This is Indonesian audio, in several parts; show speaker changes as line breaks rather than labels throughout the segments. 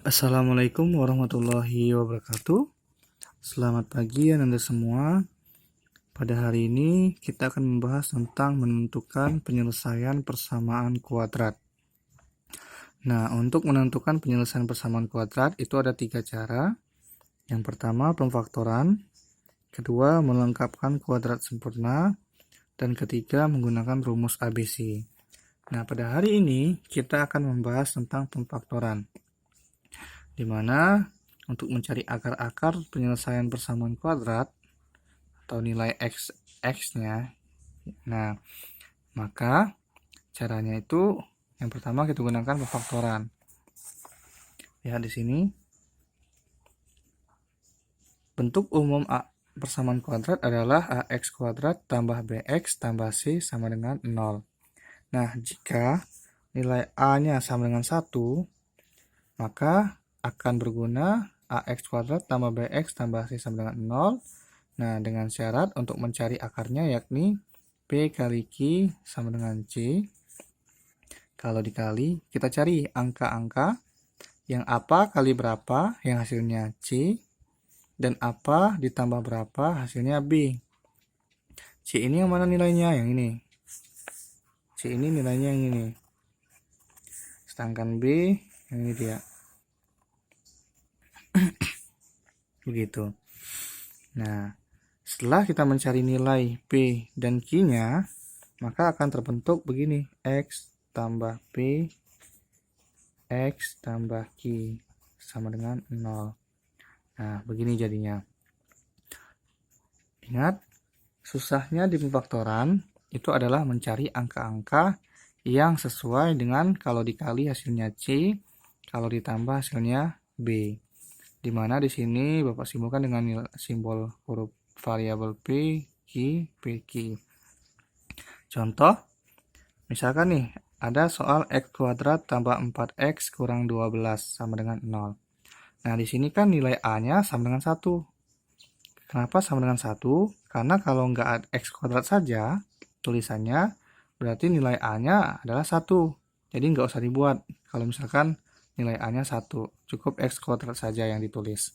Assalamualaikum warahmatullahi wabarakatuh. Selamat pagi Anda semua. Pada hari ini kita akan membahas tentang menentukan penyelesaian persamaan kuadrat. Nah, untuk menentukan penyelesaian persamaan kuadrat itu ada 3 cara. Yang pertama pemfaktoran, kedua melengkapkan kuadrat sempurna, dan ketiga menggunakan rumus ABC. Nah, pada hari ini kita akan membahas tentang pemfaktoran, di mana untuk mencari akar-akar penyelesaian persamaan kuadrat atau nilai x-nya. Nah, maka caranya itu yang pertama kita gunakan pemfaktoran. Lihat di sini. Bentuk umum persamaan kuadrat adalah ax kuadrat tambah bx tambah c sama dengan 0. Nah, jika nilai a-nya sama dengan 1, maka akan berguna ax kuadrat tambah bx tambah c sama dengan 0. Nah, dengan syarat untuk mencari akarnya yakni P kali Q sama dengan C. Kalau dikali, kita cari angka-angka yang apa kali berapa yang hasilnya C, dan apa ditambah berapa hasilnya B. C ini yang mana nilainya? Yang ini. C ini nilainya yang ini. Sedangkan B yang ini dia. Begitu. Nah, setelah kita mencari nilai P dan Q-nya, maka akan terbentuk begini. X tambah P, X tambah Q sama dengan 0. Nah, begini jadinya. Ingat, susahnya di pemfaktoran itu adalah mencari angka-angka yang sesuai dengan kalau dikali hasilnya C, kalau ditambah hasilnya B. Dimana di sini Bapak simbolkan dengan simbol huruf variabel P, Q, PQ. Contoh, misalkan nih, ada soal x kuadrat tambah 4x kurang 12 sama dengan 0. Nah, di sini kan nilai A-nya sama dengan 1. Kenapa sama dengan 1? Karena kalau nggak x kuadrat saja tulisannya, berarti nilai A-nya adalah 1. Jadi nggak usah dibuat. Kalau misalkan nilai A-nya 1, cukup x kuadrat saja yang ditulis.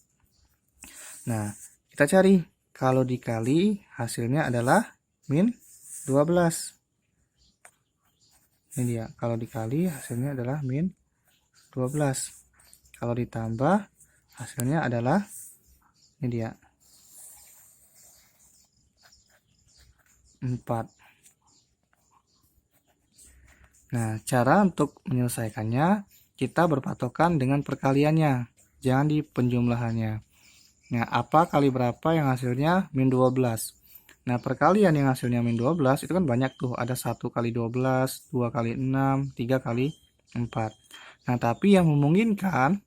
Nah, kita cari. Kalau dikali, hasilnya adalah min 12. Ini dia. Kalau dikali, hasilnya adalah min 12. Kalau ditambah, hasilnya adalah, ini dia, 4. Nah, cara untuk menyelesaikannya, kita berpatokan dengan perkaliannya, jangan di penjumlahannya. Nah, apa kali berapa yang hasilnya min 12. Nah, perkalian yang hasilnya min 12 itu kan banyak tuh, ada 1 kali 12, 2 kali 6, 3 kali 4. Nah, tapi yang memungkinkan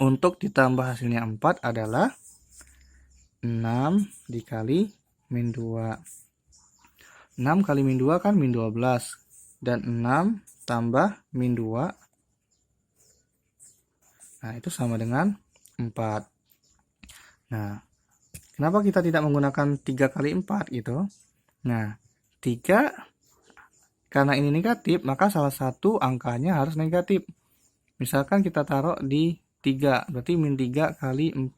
untuk ditambah hasilnya 4 adalah 6 dikali min 2. 6 kali min 2 kan min 12. Dan 6 tambah min 2. Nah, itu sama dengan 4. Nah, kenapa kita tidak menggunakan 3 kali 4 gitu? Nah, 3 karena ini negatif, maka salah satu angkanya harus negatif. Misalkan kita taruh di 3, berarti min 3 kali 4.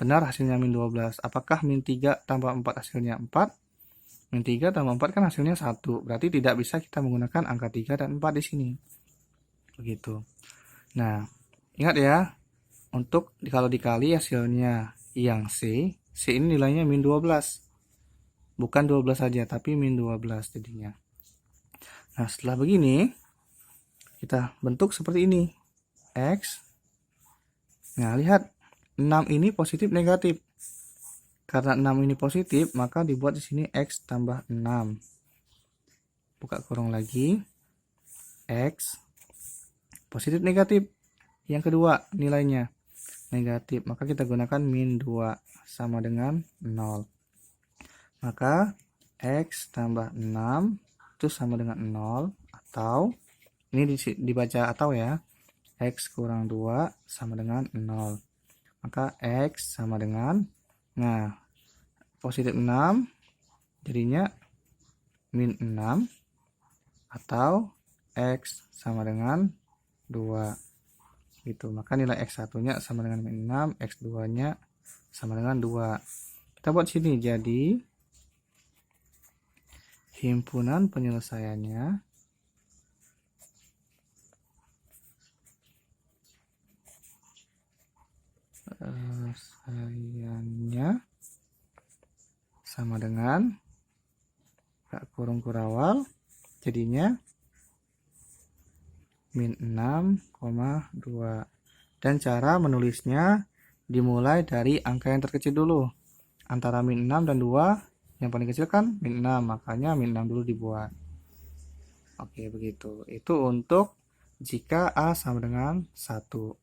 Benar hasilnya min 12. Apakah min 3 tambah 4 hasilnya 4? Min 3 tambah 4 kan hasilnya 1. Berarti tidak bisa kita menggunakan angka 3 dan 4 di sini. Begitu. Nah, ingat ya, untuk kalau dikali hasilnya yang C ini nilainya min 12. Bukan 12 saja, tapi min 12 jadinya. Nah, setelah begini, kita bentuk seperti ini. X. Nah, lihat. 6 ini positif negatif. Karena 6 ini positif, maka dibuat di sini X tambah 6. Buka kurung lagi. X. Positif negatif. Yang kedua, nilainya negatif. Maka kita gunakan min 2 sama dengan 0. Maka X tambah 6 itu sama dengan 0. Atau, ini dibaca atau ya. X kurang 2 sama dengan 0. Maka X sama dengan, nah, positif 6 jadinya min 6 atau X sama dengan 2. Gitu. Maka nilai X1-nya sama dengan min 6, X2-nya sama dengan 2. Kita buat sini, jadi himpunan penyelesaiannya sama dengan kurung kurawal, jadinya min 6,2. Dan cara menulisnya dimulai dari angka yang terkecil dulu. Antara min 6 dan 2, yang paling kecil kan min 6, makanya min 6 dulu dibuat. Oke, begitu. Itu untuk jika A sama dengan 1.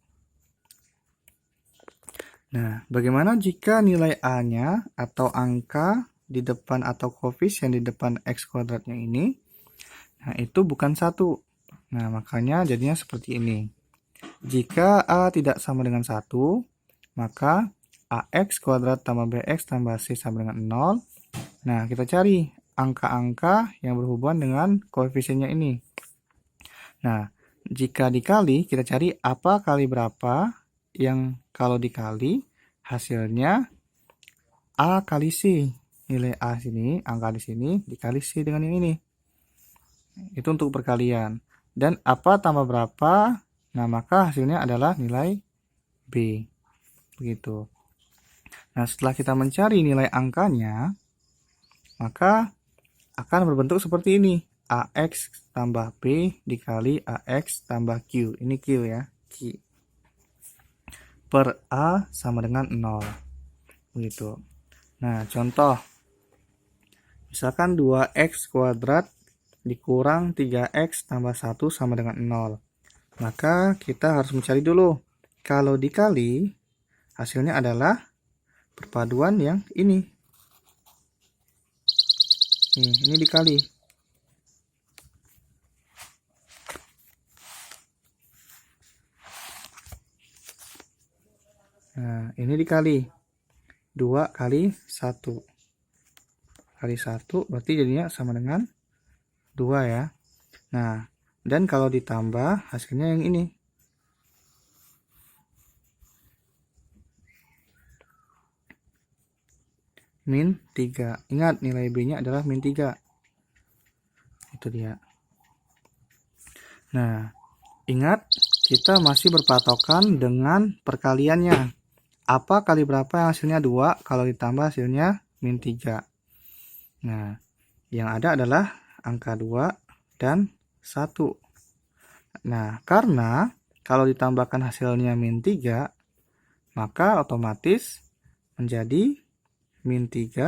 Nah, bagaimana jika nilai A-nya atau angka di depan atau koefisien di depan X kuadratnya ini, nah itu bukan 1. Nah, makanya jadinya seperti ini. Jika A tidak sama dengan 1, maka AX kuadrat tambah BX tambah C sama dengan 0. Nah, kita cari angka-angka yang berhubungan dengan koefisiennya ini. Nah, jika dikali, kita cari apa kali berapa yang kalau dikali hasilnya A kali C. Nilai A sini, angka di sini dikali C dengan yang ini. Itu untuk perkalian. Dan apa tambah berapa? Nah, maka hasilnya adalah nilai B. Begitu. Nah, setelah kita mencari nilai angkanya, maka akan berbentuk seperti ini. AX tambah B dikali AX tambah Q. Ini Q ya. Q. Per A sama dengan 0. Begitu. Nah, contoh. Misalkan 2X kuadrat dikurang 3X tambah 1 sama dengan 0. Maka kita harus mencari dulu. Kalau dikali, hasilnya adalah perpaduan yang ini. Ini dikali. Nah, ini dikali. 2 kali 1. Kali 1 berarti jadinya sama dengan 2 ya. Nah, dan kalau ditambah hasilnya yang ini. Min 3. Ingat nilai B-nya adalah min 3. Itu dia. Nah, ingat kita masih berpatokan dengan perkaliannya. Apa kali berapa yang hasilnya 2 kalau ditambah hasilnya min 3. Nah, yang ada adalah angka 2 dan 1. Nah, karena kalau ditambahkan hasilnya min 3, maka otomatis menjadi min 2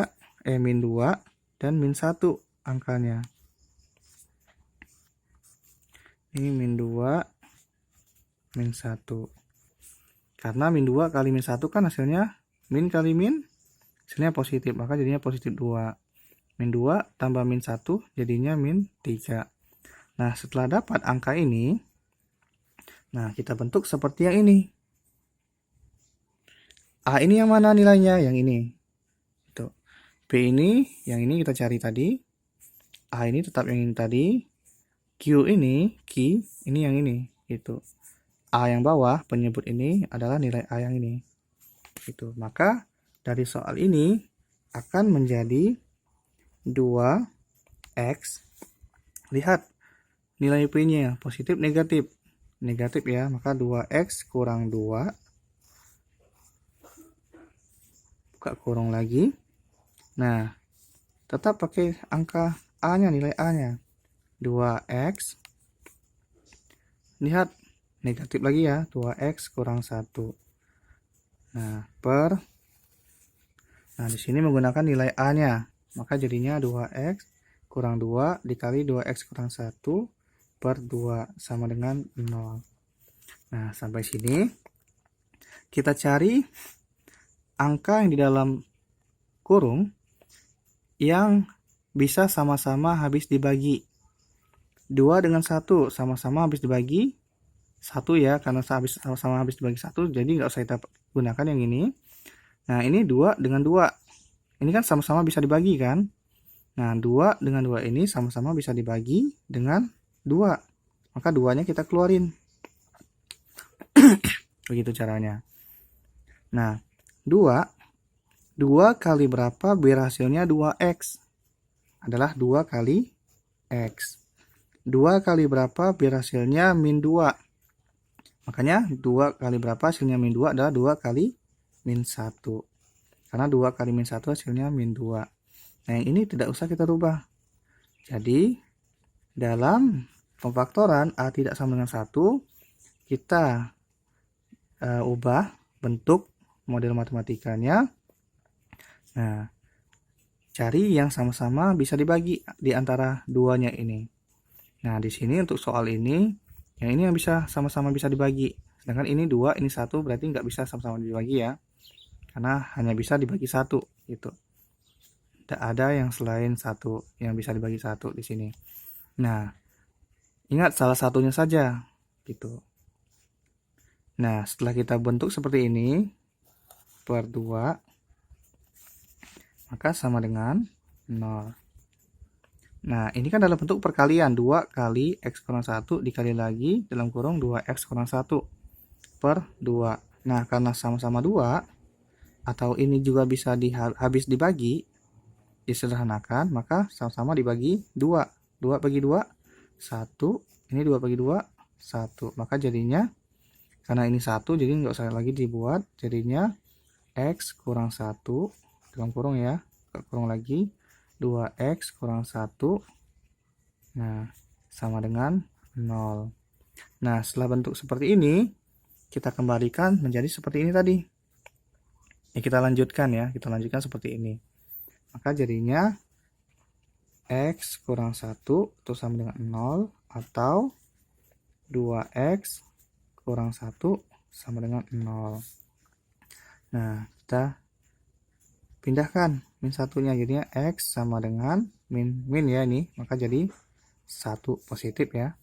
dan min 1 angkanya. Ini min 2, min 1. Karena min 2 kali min 1 kan hasilnya min kali min, hasilnya positif, maka jadinya positif 2. Min 2 tambah min 1 jadinya min 3. Nah, setelah dapat angka ini, nah kita bentuk seperti yang ini. A ini yang mana nilainya? Yang ini. Tuh. B ini, yang ini kita cari tadi. A ini tetap yang ini tadi. Q ini, ini yang ini. Gitu. A yang bawah, penyebut ini adalah nilai A yang ini. Gitu. Maka dari soal ini akan menjadi 2X. Lihat nilai P-nya positif negatif. Negatif ya, maka 2X kurang 2. Buka kurung lagi. Nah, tetap pakai angka A-nya, nilai A-nya. 2X. Lihat negatif lagi ya, 2X kurang 1. Nah, nah di sini menggunakan nilai A-nya. Maka jadinya 2X kurang 2 dikali 2X kurang 1 per 2 sama dengan 0. Nah, sampai sini kita cari angka yang di dalam kurung yang bisa sama-sama habis dibagi. 2 dengan 1 sama-sama habis dibagi 1 ya, karena sama-sama habis dibagi 1, jadi nggak usah kita gunakan yang ini. Nah, ini 2 dengan 2. Ini kan sama-sama bisa dibagi kan? Nah, 2 dengan 2 ini sama-sama bisa dibagi dengan 2. Maka 2-nya kita keluarin. Begitu caranya. Nah, 2 kali berapa biar hasilnya 2x? Adalah 2 kali x. 2 kali berapa biar hasilnya min 2? Makanya 2 kali berapa hasilnya min 2 adalah 2 kali min 1. Karena 2 kali min 1 hasilnya min 2. Nah, yang ini tidak usah kita rubah. Jadi, dalam pemfaktoran A tidak sama dengan 1, kita ubah bentuk model matematikanya. Nah, cari yang sama-sama bisa dibagi di antara duanya ini. Nah, di sini untuk soal ini, yang bisa sama-sama bisa dibagi. Sedangkan ini 2, ini 1, berarti nggak bisa sama-sama dibagi ya. Karena hanya bisa dibagi 1 gitu. Tidak ada yang selain 1 yang bisa dibagi 1 di sini. Nah, ingat salah satunya saja gitu. Nah, setelah kita bentuk seperti ini per 2, maka sama dengan 0. Nah, ini kan dalam bentuk perkalian. 2 kali x kurang 1 dikali lagi dalam kurung 2x kurang 1 per 2. Nah, karena sama-sama 2, atau ini juga bisa habis dibagi, disederhanakan, maka sama-sama dibagi 2. 2 bagi 2, 1. Ini 2 bagi 2, 1. Maka jadinya, karena ini 1, jadi nggak usah lagi dibuat. Jadinya x kurang 1 dalam kurung ya, kurung lagi 2x kurang 1. Nah, sama dengan 0. Nah, setelah bentuk seperti ini, kita kembalikan menjadi seperti ini tadi. Kita lanjutkan ya, kita lanjutkan seperti ini. Maka jadinya x kurang 1 itu sama dengan 0, atau 2x kurang 1 sama dengan 0. Nah, kita pindahkan min satunya, jadinya x sama dengan min ya ini, maka jadi 1 positif ya.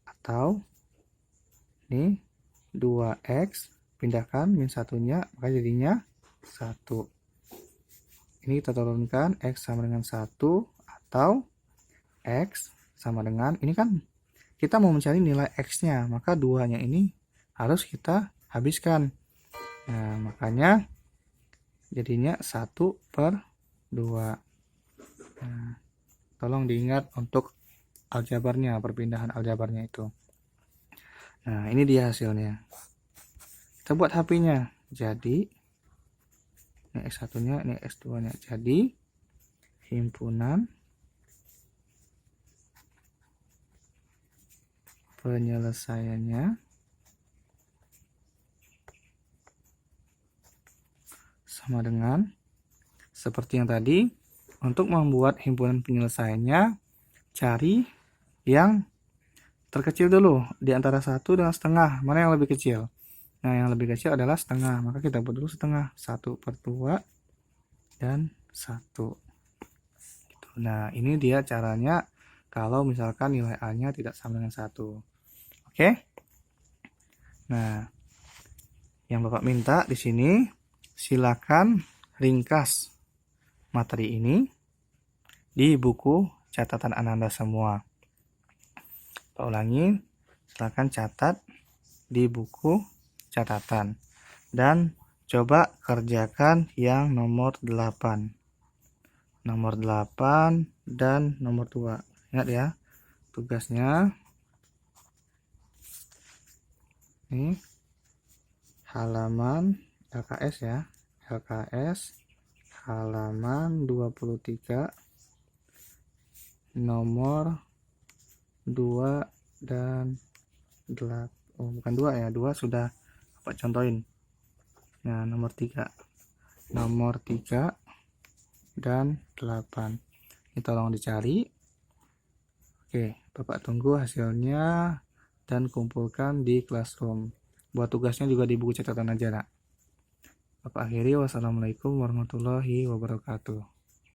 Atau ini 2x, pindahkan min satunya, maka jadinya 1. Ini kita turunkan, x sama dengan 1, atau x sama dengan, ini kan kita mau mencari nilai x-nya, maka 2-nya ini harus kita habiskan. Nah, makanya jadinya 1 per 2. Nah, tolong diingat untuk aljabarnya, perpindahan aljabarnya itu. Nah, ini dia hasilnya. Kita buat HP-nya. Jadi, ini X1-nya, ini X2-nya. Jadi, himpunan penyelesaiannya sama dengan seperti yang tadi. Untuk membuat himpunan penyelesaiannya, cari yang terkecil dulu di antara 1 dengan setengah. Mana yang lebih kecil? Nah, yang lebih kecil adalah setengah, maka kita buat dulu setengah. 1 per 2 dan 1 gitu. Nah, ini dia caranya kalau misalkan nilai A-nya tidak sama dengan 1. Oke? Nah, yang Bapak minta di sini, silakan ringkas materi ini di buku catatan Ananda semua. Pak ulangi, silakan catat di buku catatan dan coba kerjakan yang nomor 8. Nomor 8 dan nomor 2. Ingat ya, tugasnya ini halaman LKS ya. LKS halaman 23 nomor 2 dan 8. Oh, bukan 2 ya, 2 sudah Bapak contohin. Nah, nomor 3 dan 8 ini tolong dicari. Oke, Bapak tunggu hasilnya dan kumpulkan di classroom. Buat tugasnya juga di buku catatan aja nak. Bapak akhiri, wassalamualaikum warahmatullahi wabarakatuh.